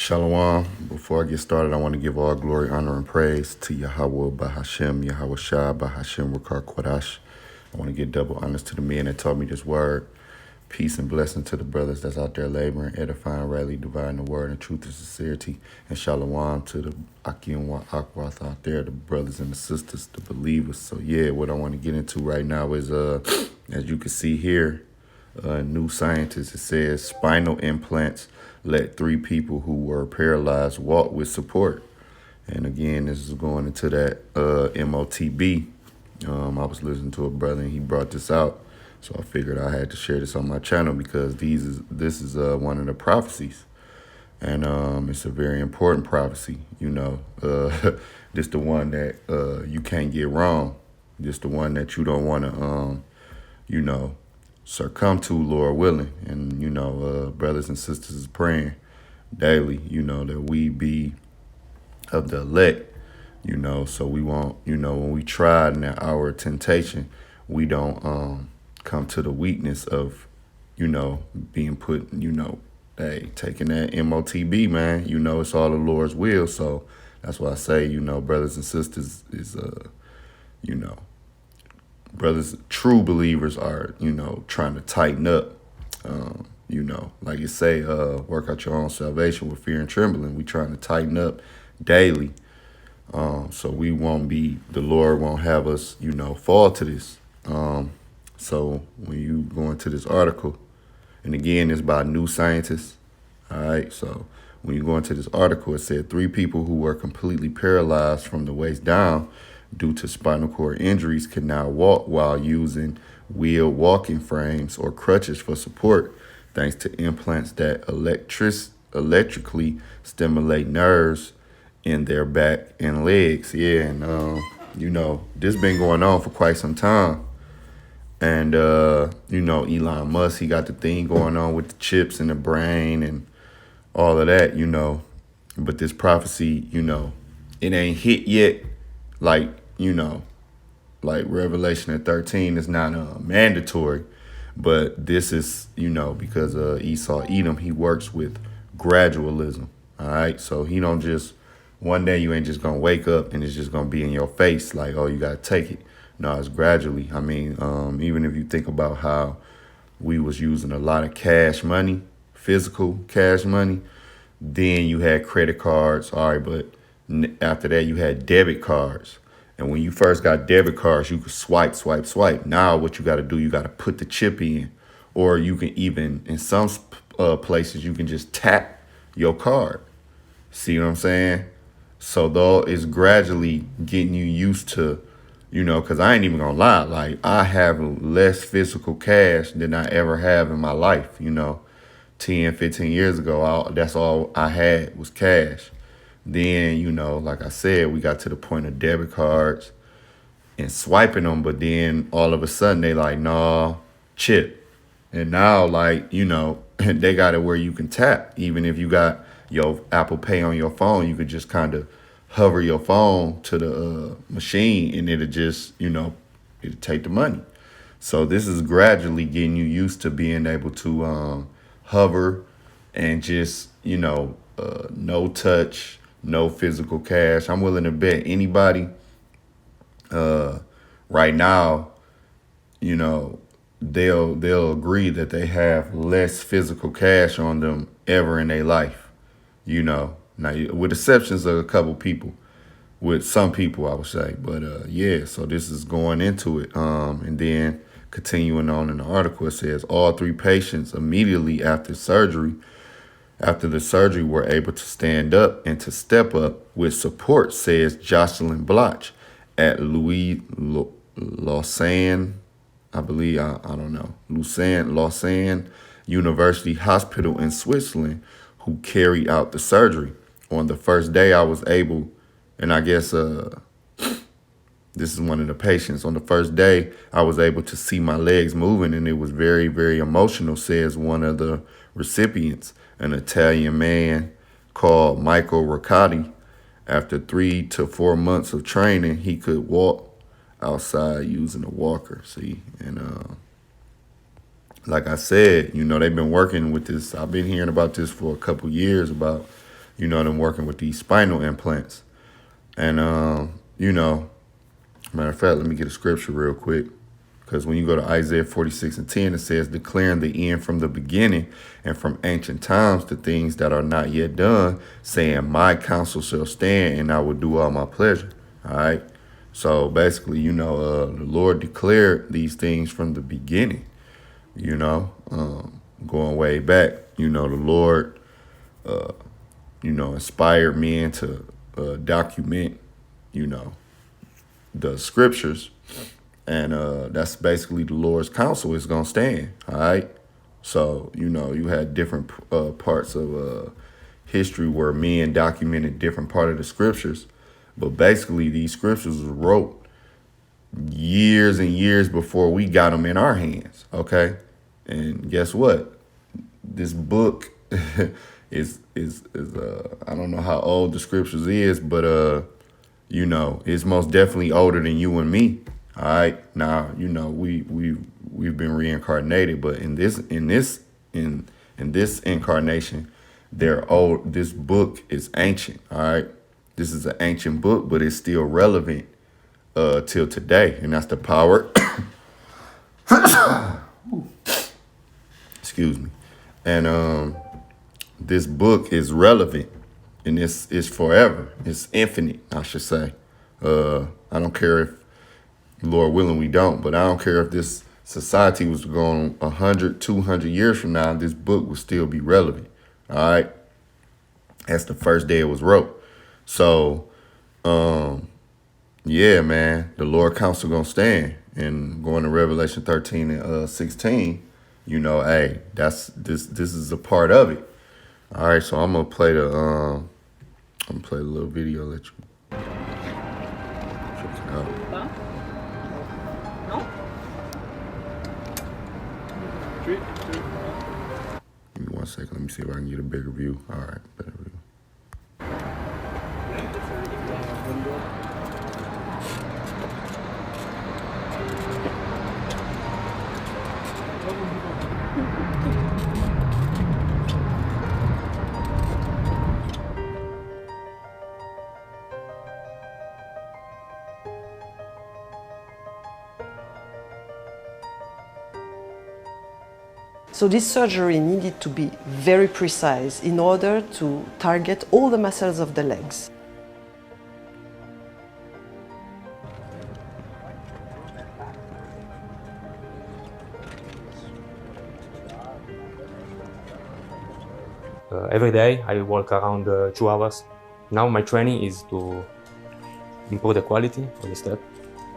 Shalom. Before I get started, I want to give all glory, honor, and praise to Yahweh Bahashem, Yahweh Shah, Bahashem Rakar Kwadash. I want to give double honors to the men that taught me this word. Peace and blessing to the brothers that's out there laboring, edifying, rightly dividing the word in truth and sincerity. And shalom to the Akim wa Akwath out there, the brothers and the sisters, the believers. So yeah, what I want to get into right now is, as you can see here, New Scientist, it says spinal implants let 3 people who were paralyzed walk with support. And again, this is going into that MOTB. I was listening to a brother and he brought this out. So I figured I had to share this on my channel because this is one of the prophecies. And it's a very important prophecy, This the one that you can't get wrong. This the one that you don't want to, succumb to, Lord willing. And, brothers and sisters is praying daily, that we be of the elect, so we won't, when we try in that hour of temptation, we don't come to the weakness of, being put, taking that MOTB, man, it's all the Lord's will. So that's why I say, brothers and sisters is, brothers, true believers are, trying to tighten up, like you say, work out your own salvation with fear and trembling. We trying to tighten up daily. So we won't be, the Lord won't have us, fall to this. So when you go into this article, and again, it's by New Scientist. All right. So when you go into this article, it said 3 people who were completely paralyzed from the waist down due to spinal cord injuries can now walk while using wheeled walking frames or crutches for support, thanks to implants that electrically stimulate nerves in their back and legs. Yeah, and this been going on for quite some time. And Elon Musk, he got the thing going on with the chips in the brain and all of that, But this prophecy, it ain't hit yet. Like Revelation at 13 is not mandatory, but this is, because Esau Edom, he works with gradualism. All right. So he don't just, one day you ain't just going to wake up and it's just going to be in your face like, oh, you got to take it. No, it's gradually. I mean, even if you think about how we was using a lot of cash money, physical cash money, then you had credit cards. All right. But after that, you had debit cards. And when you first got debit cards, you could swipe. Now what you got to do, you got to put the chip in, or you can even, in some places, you can just tap your card. See what I'm saying? So though it's gradually getting you used to, because I ain't even gonna lie, like I have less physical cash than I ever have in my life, 10, 15 years ago, that's all I had was cash. Then, like I said, we got to the point of debit cards and swiping them. But then all of a sudden they like, nah, chip. And now, like, they got it where you can tap. Even if you got your Apple Pay on your phone, you could just kind of hover your phone to the machine and it'll just, it'll take the money. So this is gradually getting you used to being able to hover and just, no touch, no physical cash. I'm willing to bet anybody right now, they'll agree that they have less physical cash on them ever in their life. Now with exceptions of a couple people, with some people I would say, but so this is going into it. And then continuing on in the article, it says all 3 patients immediately after the surgery were able to stand up and to step up with support, says Jocelyn Bloch at Louis Lausanne, I believe, I don't know, Lausanne University Hospital in Switzerland, who carried out the surgery. On the first day I was able, and I guess this is one of the patients, on the first day I was able to see my legs moving, and it was very, very emotional, says one of the recipients, an Italian man called Michael Riccotti. After 3 to 4 months of training, he could walk outside using a walker. See, and like I said, they've been working with this. I've been hearing about this for a couple years about them working with these spinal implants. And, matter of fact, let me get a scripture real quick. Because when you go to Isaiah 46:10, it says, declaring the end from the beginning and from ancient times the things that are not yet done, saying, my counsel shall stand and I will do all my pleasure. All right. So basically, the Lord declared these things from the beginning, going way back. The Lord, inspired men to document, the scriptures. And that's basically the Lord's counsel is going to stand. All right. So, you had different parts of history where men documented different part of the scriptures. But basically, these scriptures were wrote years and years before we got them in our hands. OK, and guess what? This book is I don't know how old the scriptures is, but, it's most definitely older than you and me. All right. Now, we've been reincarnated, but in this incarnation, they're old. This book is ancient. All right. This is an ancient book, but it's still relevant till today. And that's the power. Excuse me. And this book is relevant, and it's forever. It's infinite, I should say. I don't care if, Lord willing, we don't, but I don't care if this society was going 100, 200 years from now, this book would still be relevant. All right. That's the first day it was wrote. So, yeah, man, the Lord counsel gonna stand. And going to Revelation 13 and 16, hey, this is a part of it. All right, so I'm gonna play the little video, let you check it out. Give me 1 second. Let me see if I can get a bigger view. All right, better view. So this surgery needed to be very precise in order to target all the muscles of the legs. Every day I walk around 2 hours. Now my training is to improve the quality of the step,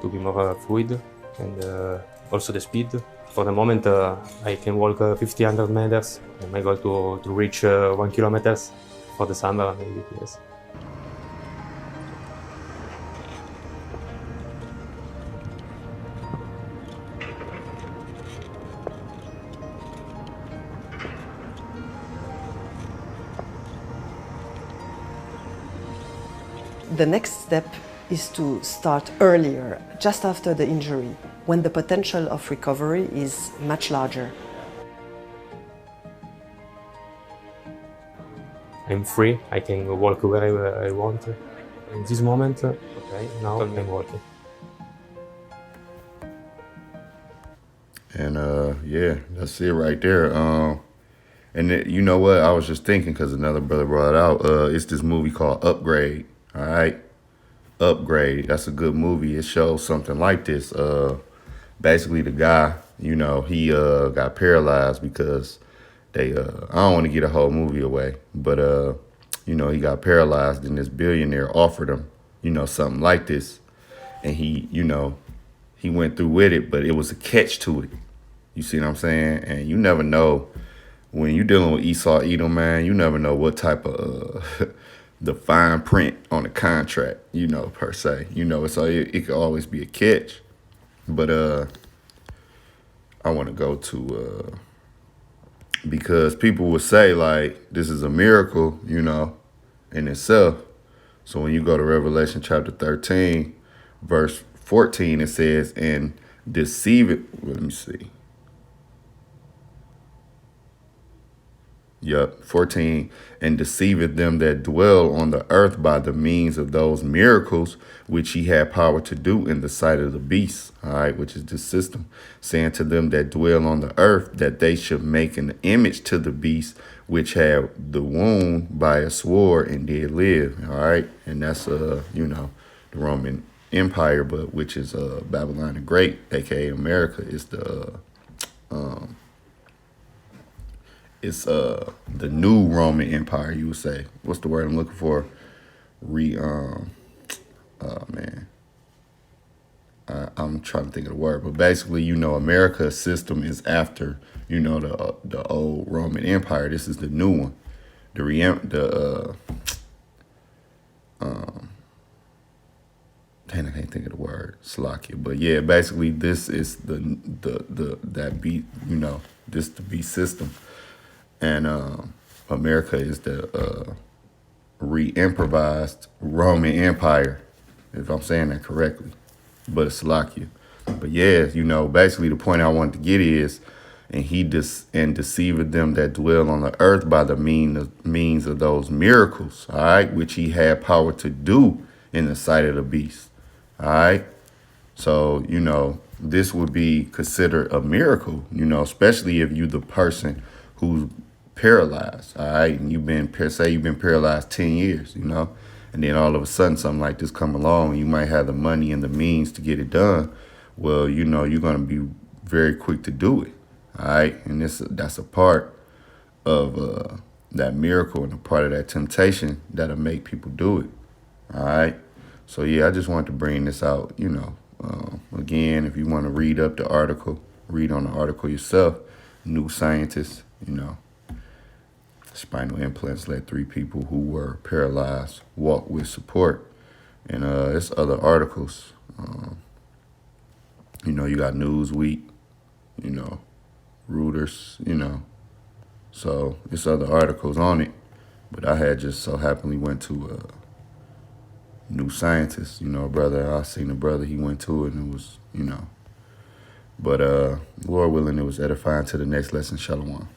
to be more fluid, and also the speed. For the moment I can walk 1,500 meters, and my goal to reach 1 kilometer for the summer, maybe, yes. The next step is to start earlier, just after the injury, when the potential of recovery is much larger. I'm free, I can walk wherever I want. In this moment, okay, now I'm walking. And yeah, that's it right there. And you know what? I was just thinking, because another brother brought it out. It's this movie called Upgrade. All right, Upgrade. That's a good movie. It shows something like this. Basically, the guy, he got paralyzed because they. I don't want to get a whole movie away, but he got paralyzed, and this billionaire offered him, something like this, and he went through with it, but it was a catch to it. You see what I'm saying? And you never know when you're dealing with Esau Edom, man. You never know what type of the fine print on the contract, per se. So it could always be a catch. But I want to go to because people would say, like, this is a miracle, in itself. So when you go to Revelation chapter 13, verse 14, it says, and deceive it. Let me see. Yup, 14. And deceiveth them that dwell on the earth by the means of those miracles which he had power to do in the sight of the beasts, all right, which is the system, saying to them that dwell on the earth that they should make an image to the beast which had the wound by a sword and did live, all right. And that's, the Roman Empire, but which is Babylon the Great, aka America, is the new Roman Empire, you would say. What's the word I'm looking for? I'm trying to think of the word, but basically, America's system is after, the old Roman Empire. This is the new one. I can't think of the word, Slovakia. But yeah, basically this is this the beast system. And America is the re-improvised Roman Empire, if I'm saying that correctly. But it's Slovakia. But yeah, basically the point I want to get is, and he deceived them that dwell on the earth by the means of those miracles, all right, which he had power to do in the sight of the beast, all right. So, this would be considered a miracle, especially if you're the person who's paralyzed, all right, and you've been paralyzed 10 years, and then all of a sudden something like this come along, and you might have the money and the means to get it done. Well, you're going to be very quick to do it, all right, and that's a part of that miracle and a part of that temptation that'll make people do it, all right. So yeah, I just wanted to bring this out, again, if you want to read on the article yourself. New Scientist, spinal implants let 3 people who were paralyzed walk with support. And it's other articles. You got Newsweek, Reuters, so it's other articles on it. But I had just so happily went to New Scientist, I seen a brother, he went to it, and it was, but Lord willing, it was edifying to the next lesson. Shalom.